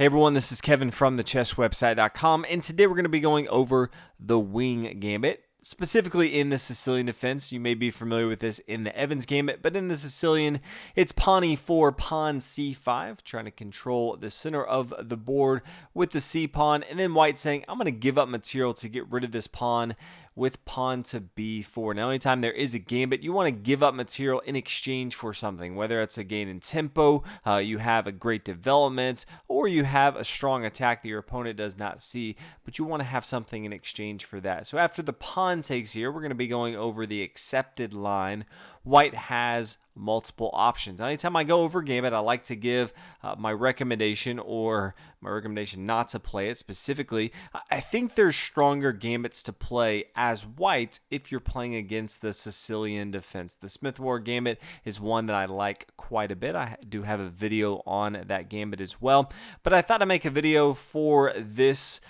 Hey everyone, this is Kevin from thechesswebsite.com, and today we're going to be going over the Wing Gambit. Specifically in the Sicilian Defense. You may be familiar with this in the Evans Gambit, but in the Sicilian, it's pawn e4, pawn c5, trying to control the center of the board with the c pawn, and then white saying, I'm going to give up material to get rid of this pawn with pawn to b4. Now, anytime there is a gambit, you want to give up material in exchange for something, whether it's a gain in tempo, you have a great development, or you have a strong attack that your opponent does not see, but you want to have something in exchange for that. So after the pawn takes here, we're going to be going over the accepted line. White has multiple options. Anytime I go over gambit, I like to give my recommendation or my recommendation not to play it specifically. I think there's stronger gambits to play as white if you're playing against the Sicilian Defense. The Smith War Gambit is one that I like quite a bit. I do have a video on that gambit as well, but I thought I'd make a video for this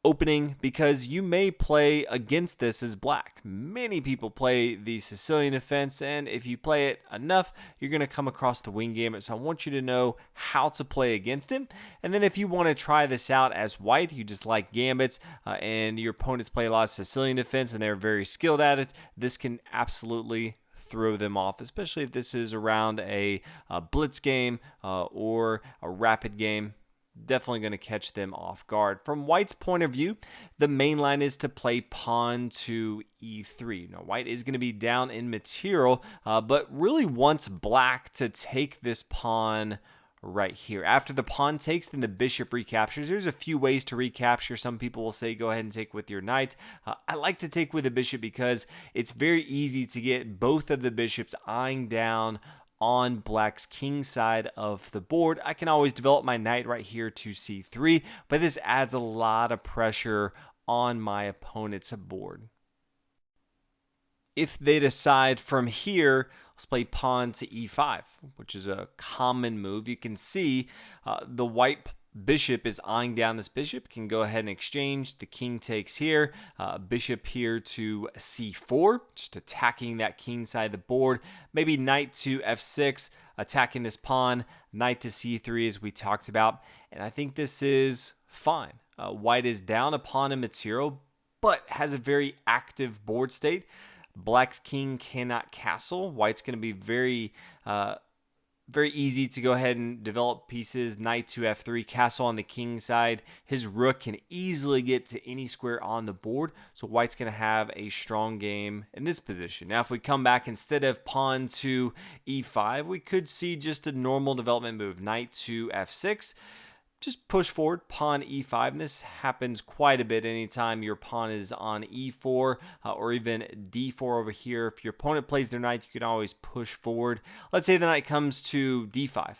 opening because you may play against this as black. Many people play the Sicilian Defense, and if you play it enough, you're going to come across the Wing Gambit. So I want you to know how to play against it. And then if you want to try this out as white, you just like gambits, and your opponents play a lot of Sicilian Defense and they're very skilled at it, this can absolutely throw them off, especially if this is around a blitz game or a rapid game. Definitely going to catch them off guard. From white's point of view, the main line is to play pawn to e3. Now, white is going to be down in material, but really wants black to take this pawn right here. After the pawn takes, then the bishop recaptures. There's a few ways to recapture. Some people will say go ahead and take with your knight. I like to take with the bishop because it's very easy to get both of the bishops eyeing down on black's king side of the board. I can always develop my knight right here to c3, but this adds a lot of pressure on my opponent's board. If they decide from here, let's play pawn to e5, which is a common move. You can see the white bishop is eyeing down this bishop, can go ahead and exchange. The king takes here, bishop here to c4, just attacking that king side of the board. Maybe knight to f6, attacking this pawn, knight to c3 as we talked about. And I think this is fine. White is down a pawn in material, but has a very active board state. Black's king cannot castle. White's going to be very easy to go ahead and develop pieces. Knight to f3, castle on the king side. His rook can easily get to any square on the board, so white's going to have a strong game in this position. Now, if we come back, instead of pawn to e5, we could see just a normal development move. Knight to f6. Just push forward, pawn e5, and this happens quite a bit anytime your pawn is on e4 or even d4 over here. If your opponent plays their knight, you can always push forward. Let's say the knight comes to d5.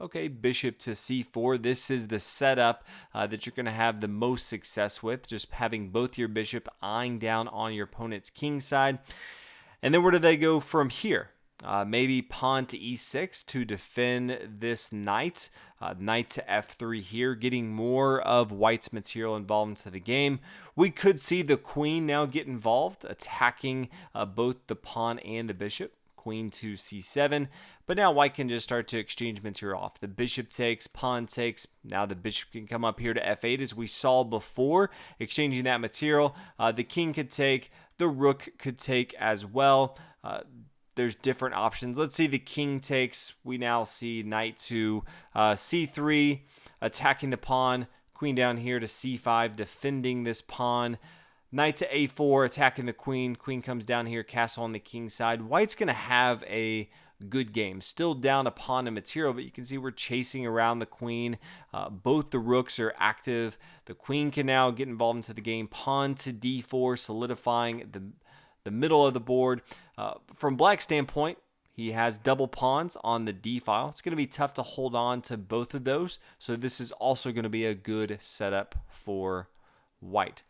Okay, bishop to c4. This is the setup that you're going to have the most success with, just having both your bishop eyeing down on your opponent's king side. And then where do they go from here? Maybe pawn to e6 to defend this knight. Knight to f3 here, getting more of white's material involved into the game. We could see the queen now get involved, attacking both the pawn and the bishop. Queen to c7. But now white can just start to exchange material off. The bishop takes, pawn takes. Now the bishop can come up here to f8 as we saw before, exchanging that material. The king could take, the rook could take as well. There's different options. Let's see the king takes. We now see knight to c3, attacking the pawn. Queen down here to c5, defending this pawn. Knight to a4, attacking the queen. Queen comes down here, castle on the king side. White's going to have a good game. Still down a pawn and material, but you can see we're chasing around the queen. Both the rooks are active. The queen can now get involved into the game. Pawn to d4, solidifying the middle of the board. From black's standpoint, he has double pawns on the d file. It's going to be tough to hold on to both of those, so this is also going to be a good setup for white.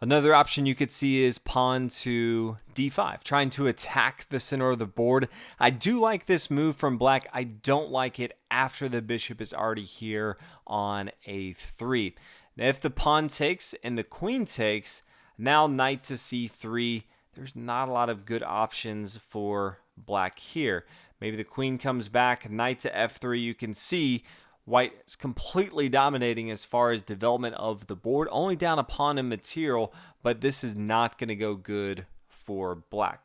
Another option you could see is pawn to d5, trying to attack the center of the board. I do like this move from black. I don't like it after the bishop is already here on a3. Now, if the pawn takes and the queen takes, now knight to c3, there's not a lot of good options for black here. Maybe the queen comes back, knight to f3. You can see White is completely dominating as far as development of the board, only down a pawn in material, but this is not going to go good for black.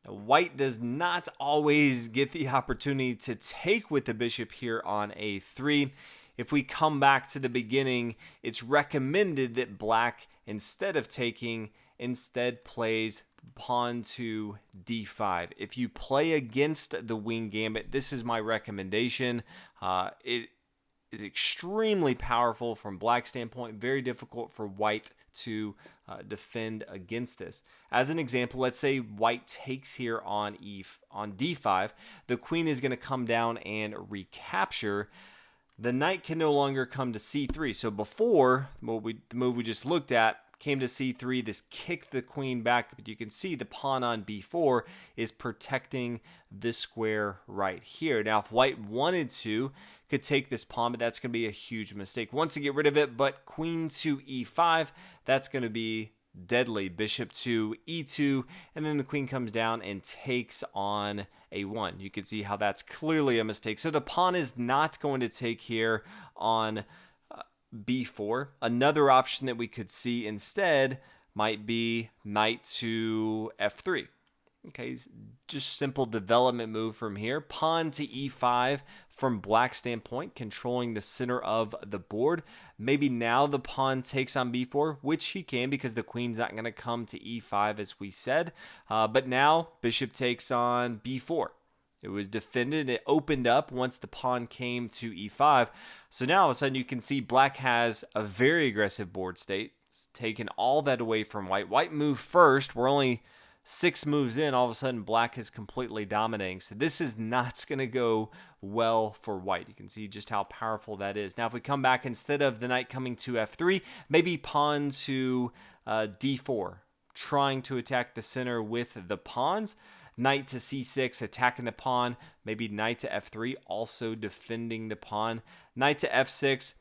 Now, white does not always get the opportunity to take with the bishop here on a3. If we come back to the beginning, it's recommended that black, instead of taking, instead plays pawn to d5. If you play against the Wing Gambit, this is my recommendation. It is extremely powerful from black standpoint, very difficult for white to defend against this. As an example, let's say white takes here on d5. The queen is going to come down and recapture. The knight can no longer come to c3. So before, the move we just looked at came to c3, this kicked the queen back, but you can see the pawn on b4 is protecting this square right here. Now, if white wanted to, could take this pawn, but that's going to be a huge mistake. Wants to get rid of it, but queen to e5, that's going to be deadly. Bishop to e2, and then the queen comes down and takes on a1. You can see how that's clearly a mistake. So the pawn is not going to take here on b4. Another option that we could see instead might be knight to f3. Okay, just simple development move from here. Pawn to e5 from black standpoint, controlling the center of the board. Maybe now the pawn takes on b4, which he can because the queen's not going to come to e5 as we said. But now bishop takes on b4. It was defended. It opened up once the pawn came to e5. So now all of a sudden you can see black has a very aggressive board state. It's taken all that away from white. White moved first. We're only 6 moves in. All of a sudden black is completely dominating. So this is not going to go well for white. You can see just how powerful that is. Now if we come back, instead of the knight coming to f3, maybe pawn to d4, trying to attack the center with the pawns. Knight to c6, attacking the pawn. Maybe knight to f3, also defending the pawn. Knight to f6,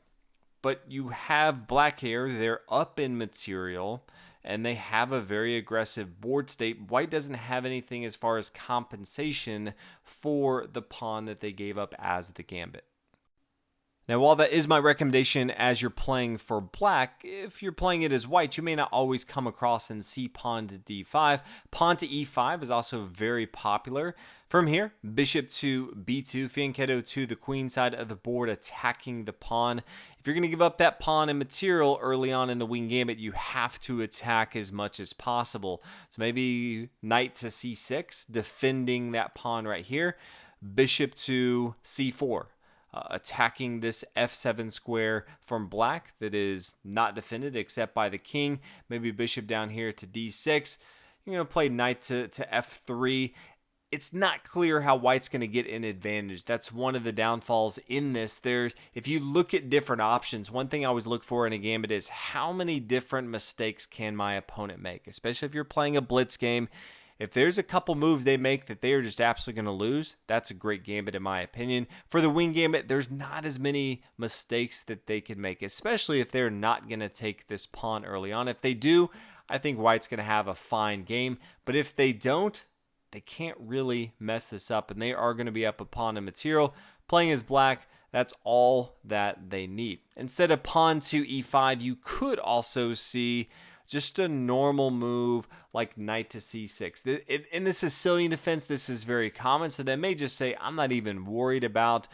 but you have black here. They're up in material, and they have a very aggressive board state. White doesn't have anything as far as compensation for the pawn that they gave up as the gambit. Now, while that is my recommendation as you're playing for black, if you're playing it as white, you may not always come across and see pawn to d5. Pawn to e5 is also very popular. From here, bishop to b2, fianchetto to the queen side of the board, attacking the pawn. If you're going to give up that pawn and material early on in the Wing Gambit, you have to attack as much as possible. So maybe knight to c6, defending that pawn right here. Bishop to c4. Attacking this f7 square from black that is not defended except by the king. Maybe bishop down here to d6. You're going to play knight to f3. It's not clear how white's going to get an advantage. That's one of the downfalls in this. If you look at different options, one thing I always look for in a gambit is how many different mistakes can my opponent make, especially if you're playing a blitz game. If there's a couple moves they make that they are just absolutely going to lose, that's a great gambit in my opinion. For the Wing Gambit, there's not as many mistakes that they can make, especially if they're not going to take this pawn early on. If they do, I think white's going to have a fine game. But if they don't, they can't really mess this up, and they are going to be up a pawn and material. Playing as black, that's all that they need. Instead of pawn to e5, you could also see just a normal move like knight to c6. In the Sicilian Defense, this is very common, so they may just say, I'm not even worried about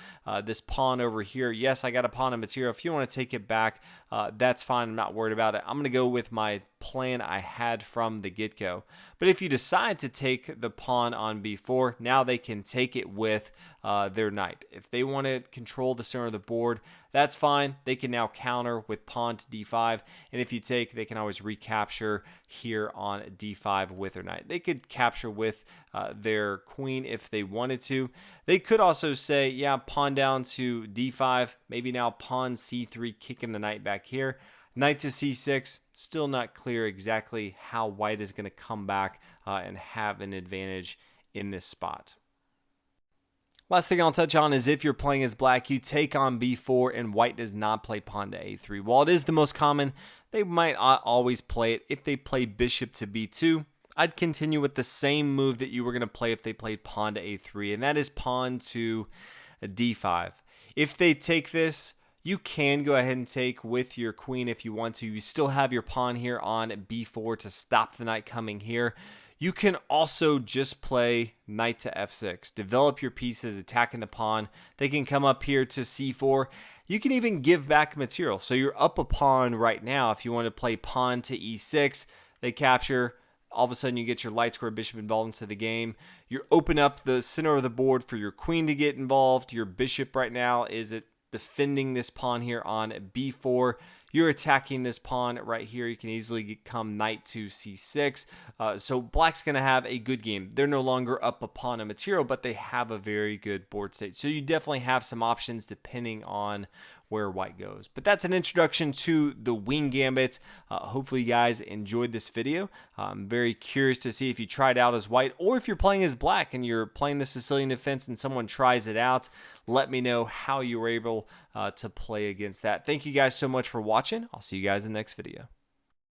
this pawn over here. Yes, I got a pawn and material. If you want to take it back, that's fine. I'm not worried about it. I'm going to go with my plan I had from the get-go. But if you decide to take the pawn on b4, now they can take it with their knight. If they want to control the center of the board, that's fine. They can now counter with pawn to d5, and if you take, they can always recapture here on d5 with their knight. They could capture with their queen if they wanted to. They could also say, yeah, pawn down to d5, maybe now pawn c3, kicking the knight back here. Knight to c6, still not clear exactly how white is going to come back and have an advantage in this spot. Last thing I'll touch on is if you're playing as black, you take on b4 and white does not play pawn to a3. While it is the most common, they might not always play it. If they play bishop to b2, I'd continue with the same move that you were going to play if they played pawn to a3, and that is pawn to d5. If they take this, you can go ahead and take with your queen if you want to. You still have your pawn here on b4 to stop the knight coming here. You can also just play knight to f6. Develop your pieces, attacking the pawn. They can come up here to c4. You can even give back material. So you're up a pawn right now. If you want to play pawn to e6, they capture. All of a sudden, you get your light square bishop involved into the game. You open up the center of the board for your queen to get involved. Your bishop right now is defending this pawn here on b4. You're attacking this pawn right here. You can easily come knight to c6. So black's going to have a good game. They're no longer up a pawn of material, but they have a very good board state. So you definitely have some options depending on where white goes. But that's an introduction to the Wing Gambit. Hopefully you guys enjoyed this video. I'm very curious to see if you tried out as white or if you're playing as black and you're playing the Sicilian Defense and someone tries it out. Let me know how you were able to play against that. Thank you guys so much for watching. I'll see you guys in the next video.